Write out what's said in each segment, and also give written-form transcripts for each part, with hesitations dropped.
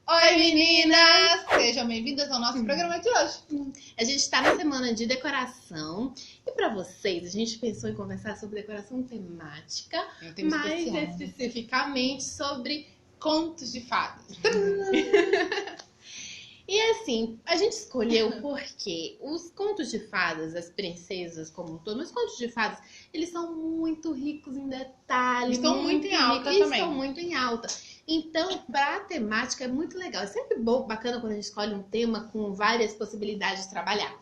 Oi meninas! Sejam bem-vindas ao nosso programa de hoje. A gente está na semana de decoração e para vocês a gente pensou em conversar sobre decoração temática, mais especificamente sobre contos de fadas. E assim, a gente escolheu porque os contos de fadas, as princesas como um todo, mas os contos de fadas, eles são muito ricos em detalhes. Estão muito em alta também. Estão muito em alta. Então, para a temática é muito legal. É sempre bom, bacana quando a gente escolhe um tema com várias possibilidades de trabalhar.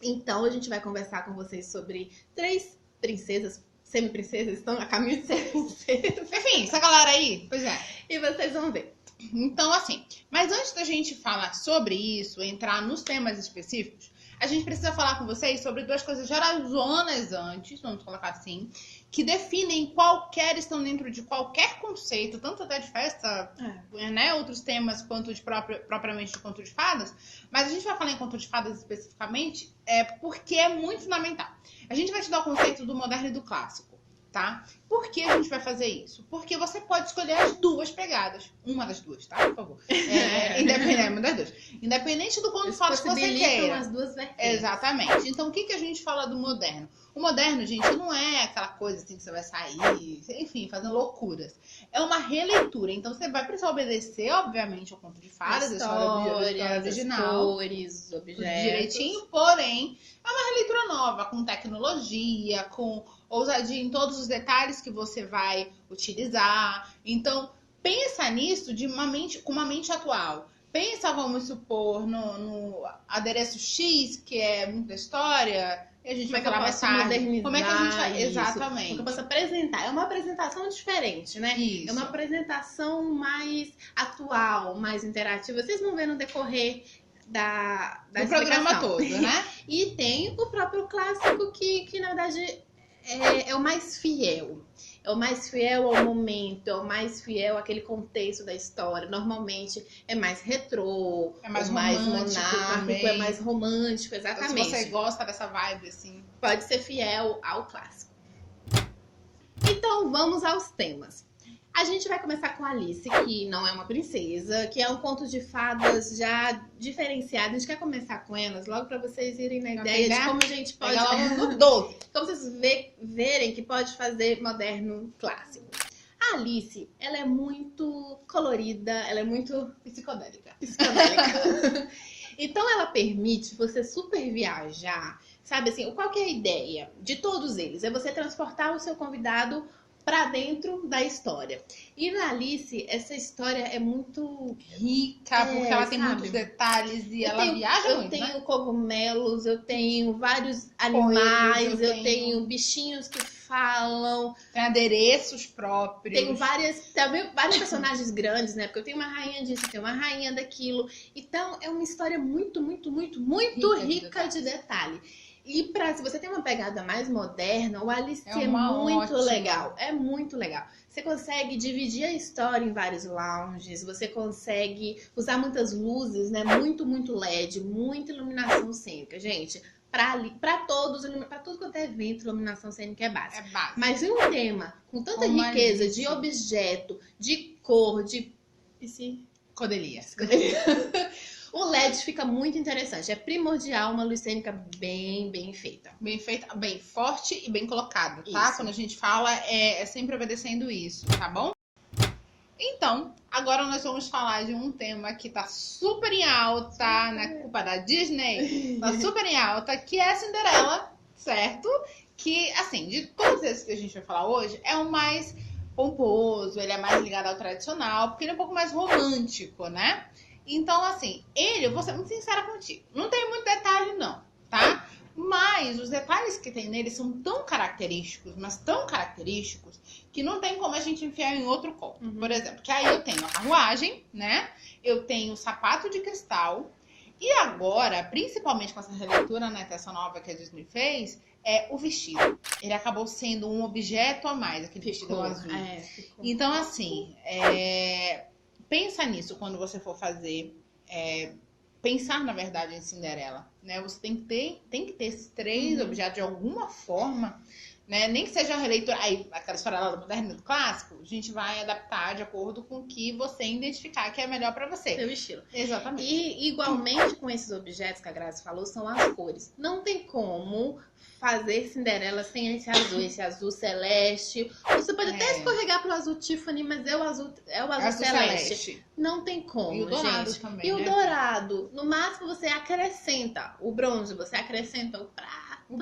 Então, a gente vai conversar com vocês sobre 3 princesas, semi-princesas, estão a caminho de ser princesas. Enfim, essa galera aí, pois é. E vocês vão ver. Então, assim, mas antes da gente falar sobre isso, entrar nos temas específicos, a gente precisa falar com vocês sobre 2 coisas gerazonas antes, vamos colocar assim, que definem estão dentro de qualquer conceito, tanto até de festa, né, outros temas, quanto de propriamente de conto de fadas, mas a gente vai falar em conto de fadas especificamente, porque é muito fundamental. A gente vai te dar o conceito do moderno e do clássico. Tá? Por que a gente vai fazer isso? Porque você pode escolher as 2 pegadas. Uma das 2, tá? Por favor. Uma das 2. Independente do quanto fadas que você queira. As 2 vertentes. Exatamente. Então, o que a gente fala do moderno? O moderno, gente, não é aquela coisa assim que você vai sair, enfim, fazendo loucuras. É uma releitura. Então, você vai precisar obedecer, obviamente, ao conto de fadas, a história original. As cores, objetos. Direitinho, porém, é uma releitura nova, com tecnologia, com ousadia em todos os detalhes que você vai utilizar. Então, pensa nisso com uma mente atual. Pensa, vamos supor, no adereço X, que é muita história, e a gente vai falar mais tarde. Como é que a gente vai? Exatamente. Como que eu posso apresentar? É uma apresentação diferente, né? Isso. É uma apresentação mais atual, mais interativa. Vocês vão ver no decorrer da programa todo, né? E tem o próprio clássico que na verdade, é o mais fiel. É o mais fiel ao momento, é o mais fiel àquele contexto da história. Normalmente é mais retrô, é mais monárquico, também. É mais romântico, exatamente. Então, se você gosta dessa vibe, assim, pode ser fiel ao clássico. Então, vamos aos temas. A gente vai começar com Alice, que não é uma princesa, que é um conto de fadas já diferenciado. A gente quer começar com elas logo para vocês irem na ideia de como a gente pode... Como vocês verem que pode fazer moderno clássico. A Alice, ela é muito colorida, ela é muito psicodélica. Então, ela permite você super viajar, sabe assim, qual que é a ideia de todos eles? É você transportar o seu convidado para dentro da história. E na Alice, essa história é muito rica, porque ela tem muitos detalhes e ela viaja muito, Eu tenho cogumelos, eu tenho vários animais, eu tenho bichinhos que falam. Tem adereços próprios. Tenho vários personagens grandes, né? Porque eu tenho uma rainha disso, eu tenho uma rainha daquilo. Então, é uma história muito rica de detalhe. E se você tem uma pegada mais moderna, o Alice é muito legal. É muito legal. Você consegue dividir a história em vários lounges, você consegue usar muitas luzes, né? Muito LED, muita iluminação cênica. Gente, para tudo quanto é evento, iluminação cênica é básica. Mas em um tema com tanta riqueza de objeto, de cor, de psicodelia. O LED fica muito interessante. É primordial uma luz cênica bem feita. Bem feita, bem forte e bem colocada, tá? Isso. Quando a gente fala, é sempre obedecendo isso, tá bom? Então, agora nós vamos falar de um tema que tá super em alta, na culpa da Disney, tá super em alta, que é a Cinderela, certo? Que, assim, de todos esses que a gente vai falar hoje, é o mais pomposo, ele é mais ligado ao tradicional, porque ele é um pouco mais romântico, né? Então, assim, eu vou ser muito sincera contigo, não tem muito detalhe não, tá? Mas os detalhes que tem nele são tão característicos, mas tão característicos, que não tem como a gente enfiar em outro conto. Por exemplo, que aí eu tenho a carruagem, né? Eu tenho o sapato de cristal. E agora, principalmente com essa releitura, né, dessa nova que a Disney fez, é o vestido. Ele acabou sendo um objeto a mais, aquele vestido azul. Então, assim, pensa nisso quando você for fazer... pensar, na verdade, em Cinderela, né? Você tem que ter esses 3 objetos de alguma forma né? Nem que seja uma releitura, aí aquela história lá do moderno e do clássico, a gente vai adaptar de acordo com o que você identificar que é melhor pra você. Seu estilo. Exatamente. E igualmente com esses objetos que a Grazi falou, são as cores. Não tem como fazer Cinderela sem esse azul celeste. Você pode até escorregar pro azul Tiffany, mas é o azul celeste. Não tem como, E o dourado gente. também, E o né? dourado, no máximo você acrescenta o bronze, você acrescenta o prata. O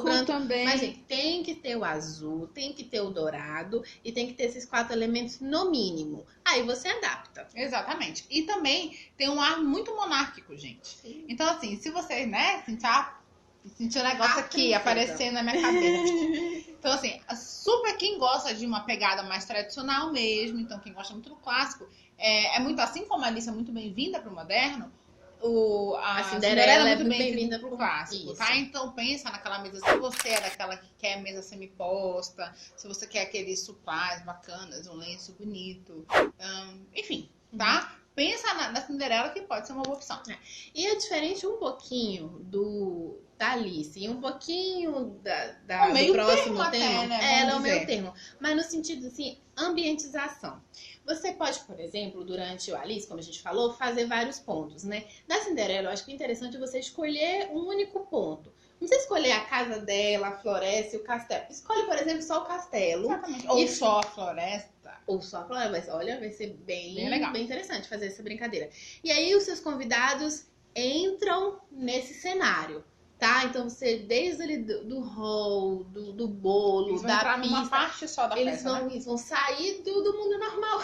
branco também. Mas, gente, tem que ter o azul, tem que ter o dourado e tem que ter esses 4 elementos no mínimo. Aí você adapta. Exatamente. E também tem um ar muito monárquico, gente. Sim. Então, assim, se você, né, sentir um negócio aqui princesa. aparecendo na minha cabeça. Então, assim, super quem gosta de uma pegada mais tradicional mesmo, então quem gosta muito do clássico, é muito assim como a Alice é muito bem-vinda pro moderno, a Cinderela é muito bem-vinda pro clássico, tá? Então pensa naquela mesa, se você é daquela que quer mesa semi-posta, se você quer aqueles supás bacanas, um lenço bonito, enfim, tá? Pensa na Cinderela que pode ser uma boa opção. E é diferente um pouquinho da Alice e um pouquinho O meio do próximo termo tema. até, né? Ela é o Vamos meio dizer. termo. Mas no sentido, assim, ambientização. Você pode, por exemplo, durante o Alice, como a gente falou, fazer vários pontos, né? Na Cinderela, eu acho que é interessante você escolher um único ponto. Não precisa escolher a casa dela, a floresta e o castelo. Escolhe, por exemplo, só o castelo. Exatamente. Ou só a floresta. Ou só a floresta. Olha, vai ser Bem legal. bem interessante fazer essa brincadeira. E aí os seus convidados entram nesse cenário, tá? Então você, desde ali do hall, do bolo, Eles vão da entrar numa pista, parte só da eles festa, vão, né? eles vão sair do mundo normal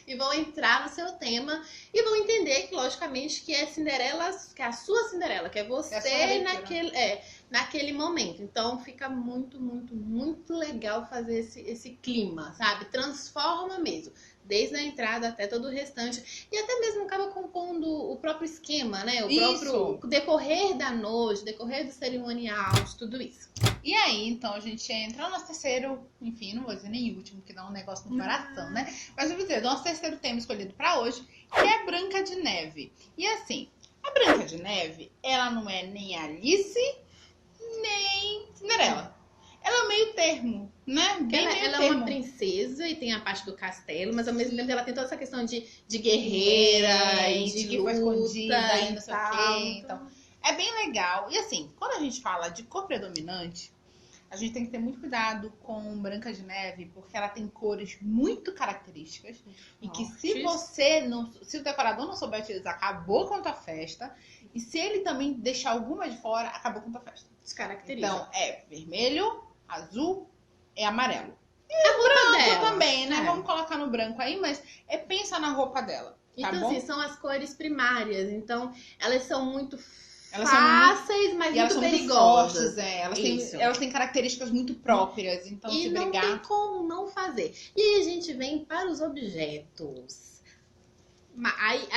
e vão entrar no seu tema e vão entender que, logicamente, que é Cinderela, que é a sua Cinderela, que é você É a sua leitura. naquele momento. Então fica muito, muito, muito legal fazer esse clima, sabe? Transforma mesmo. Desde a entrada até todo o restante. E até mesmo acaba compondo o próprio esquema, né? O próprio decorrer da noite, decorrer do cerimonial, de tudo isso. E aí, então, a gente entra no nosso terceiro, enfim, não vou dizer nem último, que dá um negócio no coração, né? Mas eu vou dizer, nosso terceiro tema escolhido pra hoje, que é Branca de Neve. E assim, a Branca de Neve, ela não é nem Alice, nem Cinderela. Ela é meio termo, né? Bem meio Ela é termo. uma princesa e tem a parte do castelo, mas ao mesmo tempo ela tem toda essa questão de guerreira e de que luta foi escondida e e não sei o tal. quê. Então, é bem legal. E assim, quando a gente fala de cor predominante, a gente tem que ter muito cuidado com Branca de Neve, porque ela tem cores muito características. E que se o decorador não souber utilizar, acabou com a tua festa. E se ele também deixar alguma de fora, acabou com a tua festa. Descaracteriza. Então, é vermelho, azul e amarelo. a roupa dela Também, né? É. Vamos colocar no branco aí, mas pensa na roupa dela. Tá Então, bom? assim, são as cores primárias. Então, elas são muito Elas são muito- fáceis, mas E elas muito são muito perigosas. fortes, Elas Isso. têm características muito próprias. Então, E se não brigar. tem como não fazer. E aí a gente vem para os objetos. Aí,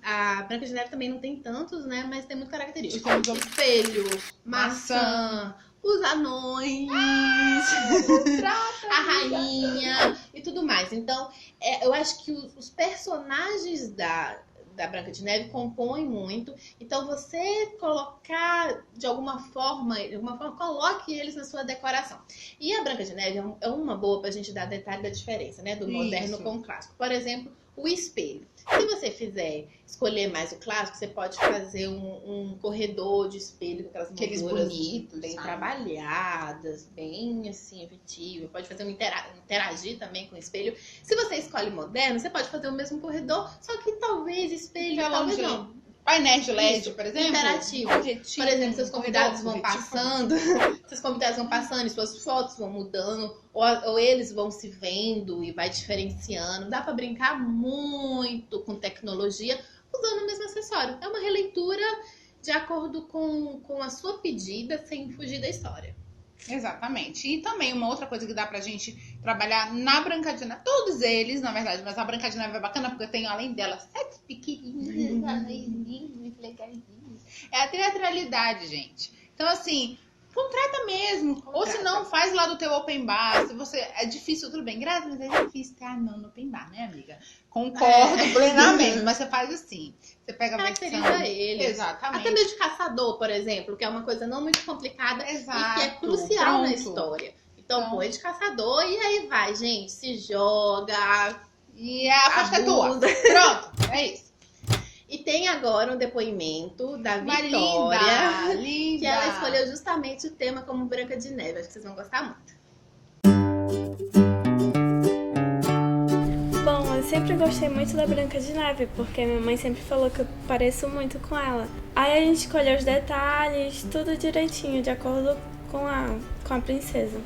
a Branca de Neve também não tem tantos, né? Mas tem muito característico. Os ob- Espelho, maçã, os anões, a rainha e tudo mais. Então, eu acho que os personagens da Branca de Neve compõem muito. Então, você colocar de alguma forma, coloque eles na sua decoração. E a Branca de Neve é uma boa pra gente dar detalhe da diferença, né? Do moderno Isso. com o clássico. Por exemplo, o espelho. Se você escolher mais o clássico, você pode fazer um corredor de espelho com Aqueles molduras bonitos, bem sabe? trabalhadas, bem assim, efetivo. Pode fazer interagir também com o espelho. Se você escolhe moderno, você pode fazer o mesmo corredor, só que talvez espelho, talvez não. Painéis de LED, Isso, por exemplo. interativo. Objetivo, Por exemplo, seus convidados vão objetivo. passando, seus convidados vão passando e suas fotos vão mudando, ou eles vão se vendo e vai diferenciando. Dá pra brincar muito com tecnologia usando o mesmo acessório. É uma releitura de acordo com a sua pedida, sem fugir da história. Exatamente. E também uma outra coisa que dá pra gente trabalhar na Branca de Neve, todos eles, na verdade, mas a Branca de Neve é bacana porque eu tenho, além dela, 7 pequenininhos, anõezinhos, legaisinhos. É a teatralidade, gente. Então, assim, Contrata mesmo. Ou se não, faz lá do teu open bar. Se você... É difícil, tudo bem. Graças a Deus é difícil ter anão no open bar, né, amiga? Concordo plenamente. Mas você faz assim. Você pega a versão... Caracteriza eles. Exatamente. Até meio de caçador, por exemplo, que é uma coisa não muito complicada Exato. e que é crucial na Pronto. história. Então põe de caçador e aí vai, gente. Se joga. E a faixa é tua. abusa. Pronto, é isso. E tem agora um depoimento da Uma Vitória. linda. Que ela escolheu justamente o tema como Branca de Neve. Acho que vocês vão gostar muito. Bom, eu sempre gostei muito da Branca de Neve, porque minha mãe sempre falou que eu pareço muito com ela. Aí a gente escolheu os detalhes, tudo direitinho, de acordo com a princesa.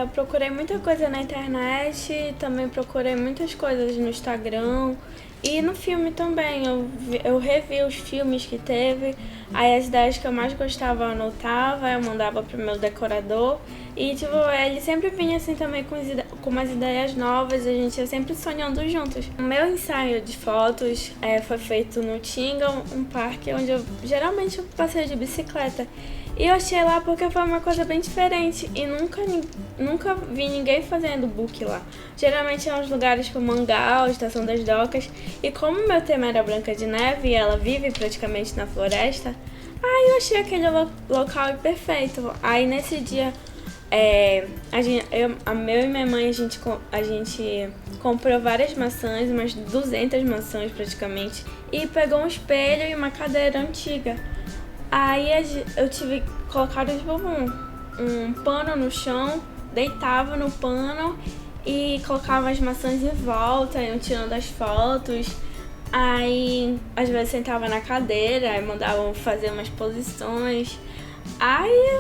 Eu procurei muita coisa na internet, também procurei muitas coisas no Instagram e no filme também. Eu revi os filmes que teve, aí as ideias que eu mais gostava eu anotava, eu mandava pro meu decorador. E tipo, ele sempre vinha assim também com umas ideias novas, a gente ia sempre sonhando juntos. O meu ensaio de fotos foi feito no Tinga, um parque onde eu geralmente passeio de bicicleta. E eu achei lá porque foi uma coisa bem diferente e nunca vi ninguém fazendo book lá. Geralmente é uns lugares como Mangal, Estação das Docas. E como meu tema era Branca de Neve e ela vive praticamente na floresta, aí eu achei aquele local perfeito. Aí nesse dia, eu e minha mãe, a gente comprou várias maçãs, umas 200 maçãs praticamente, e pegou um espelho e uma cadeira antiga. Aí eu tive que colocar tipo, um pano no chão, deitava no pano e colocava as maçãs em volta, iam tirando as fotos. Aí às vezes sentava na cadeira e mandavam fazer umas posições. Aí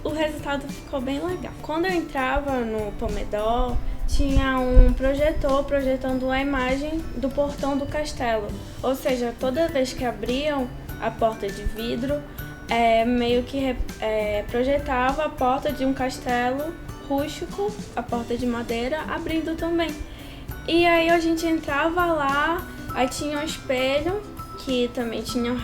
o resultado ficou bem legal. Quando eu entrava no Pomedor, tinha um projetor projetando a imagem do portão do castelo. Ou seja, toda vez que abriam a porta de vidro, meio que projetava a porta de um castelo rústico, a porta de madeira, abrindo também. E aí a gente entrava lá, aí tinha um espelho, que também tinha um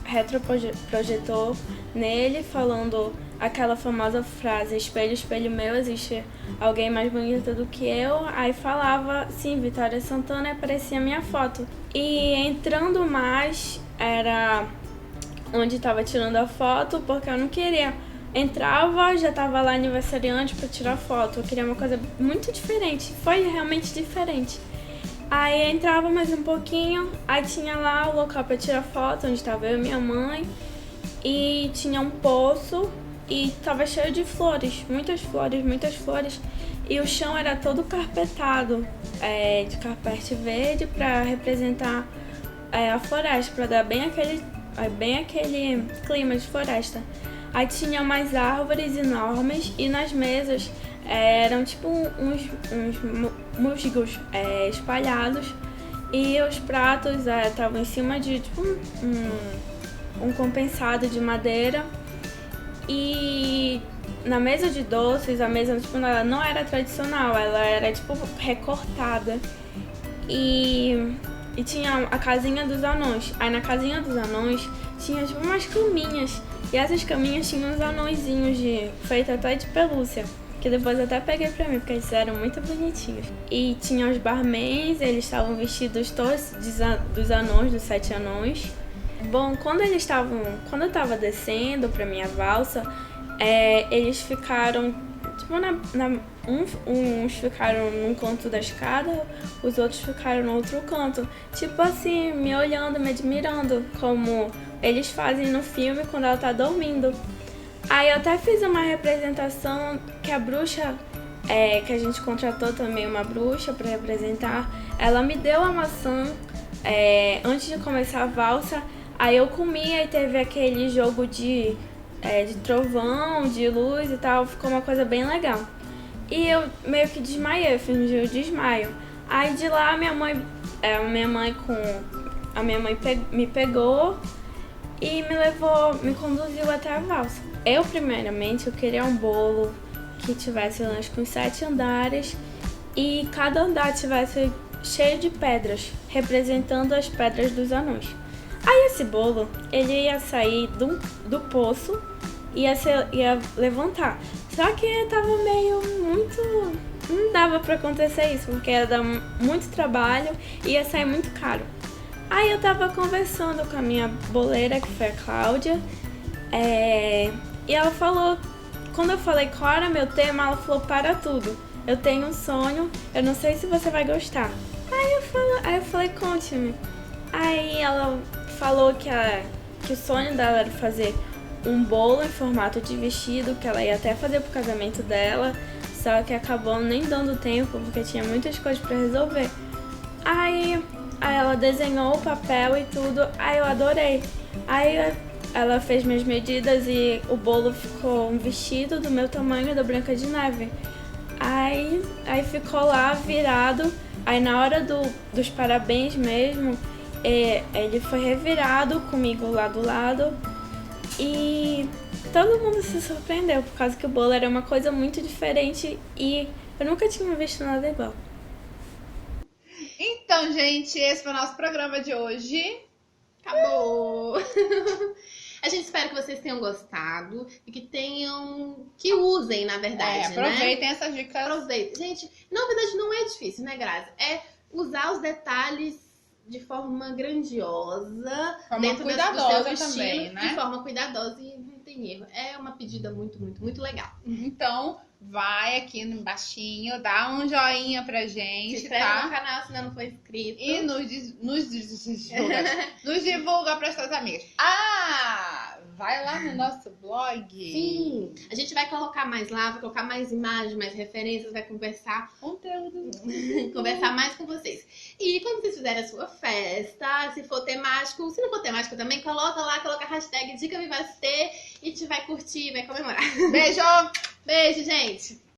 retroprojetor nele, falando aquela famosa frase: espelho, espelho meu, existe alguém mais bonita do que eu? Aí falava, sim, Vitória Santana, e aparecia a minha foto. E entrando mais, era onde estava tirando a foto, porque eu não queria. Entrava, já estava lá aniversariante para tirar foto. Eu queria uma coisa muito diferente. Foi realmente diferente. Aí entrava mais um pouquinho, aí tinha lá o local para tirar foto, onde estava eu e minha mãe. E tinha um poço e estava cheio de flores, muitas flores, muitas flores. E o chão era todo carpetado, de carpete verde, para representar a floresta, para dar bem aquele clima de floresta. Aí tinha umas árvores enormes e nas mesas eram tipo uns musgos espalhados, e os pratos estavam em cima de tipo um compensado de madeira. E na mesa de doces, a mesa tipo, ela não era tradicional, ela era tipo recortada. E tinha a casinha dos anões. Aí na casinha dos anões tinha tipo umas caminhas. E essas caminhas tinham uns anõezinhos feitos até de pelúcia, que depois eu até peguei pra mim, porque eles eram muito bonitinhos. E tinha os barmans, eles estavam vestidos todos dos anões, dos 7 anões. Bom, quando eu tava descendo pra minha valsa, eles ficaram, tipo, uns ficaram num canto da escada, os outros ficaram no outro canto. Tipo assim, me olhando, me admirando, como eles fazem no filme quando ela tá dormindo. Aí eu até fiz uma representação que a bruxa, que a gente contratou também uma bruxa pra representar, ela me deu a maçã antes de começar a valsa. Aí eu comia e teve aquele jogo de trovão, de luz e tal, ficou uma coisa bem legal. E eu meio que desmaiei, fingi o desmaio. Aí de lá minha mãe me pegou e me conduziu até a valsa. Eu queria um bolo que tivesse acho que uns 7 andares e cada andar tivesse cheio de pedras, representando as pedras dos anões. Aí esse bolo, ele ia sair do poço ia levantar. Só que eu tava meio muito... Não dava pra acontecer isso, porque ia dar muito trabalho e ia sair muito caro. Aí eu tava conversando com a minha boleira, que foi a Cláudia, e ela falou, quando eu falei qual era meu tema, ela falou, para tudo. Eu tenho um sonho, eu não sei se você vai gostar. Aí eu falei, conte-me. Aí ela falou que o sonho dela era fazer um bolo em formato de vestido, que ela ia até fazer pro casamento dela, só que acabou nem dando tempo, porque tinha muitas coisas pra resolver. Aí ela desenhou o papel e tudo, aí eu adorei. Aí ela fez minhas medidas e o bolo ficou um vestido do meu tamanho, da Branca de Neve. Aí ficou lá virado, aí na hora dos parabéns mesmo, ele foi revirado comigo lá do lado e todo mundo se surpreendeu, por causa que o bolo era uma coisa muito diferente e eu nunca tinha visto nada igual. Então, gente, esse foi o nosso programa de hoje. Acabou! A gente espera que vocês tenham gostado e que usem, na verdade, aproveitem né? essas dicas. Aproveitem. Gente, na verdade não é difícil, né, Grazi? É usar os detalhes de forma grandiosa, dentro do seu estilo, também, né? De forma cuidadosa e não tem erro. É uma pedida muito, muito, muito legal. Então, vai aqui no baixinho, dá um joinha pra gente, Se inscreve tá? no canal se ainda não for inscrito. E nos divulga para suas amigas. Vai lá no nosso blog. Sim, a gente vai colocar mais lá, vai colocar mais imagens, mais referências, vai conversar conversar mais com vocês. E quando vocês fizerem a sua festa, se for temático, se não for temático também, coloca a hashtag Dica Vivacê e te vai curtir, vai comemorar. Beijo! Beijo, gente!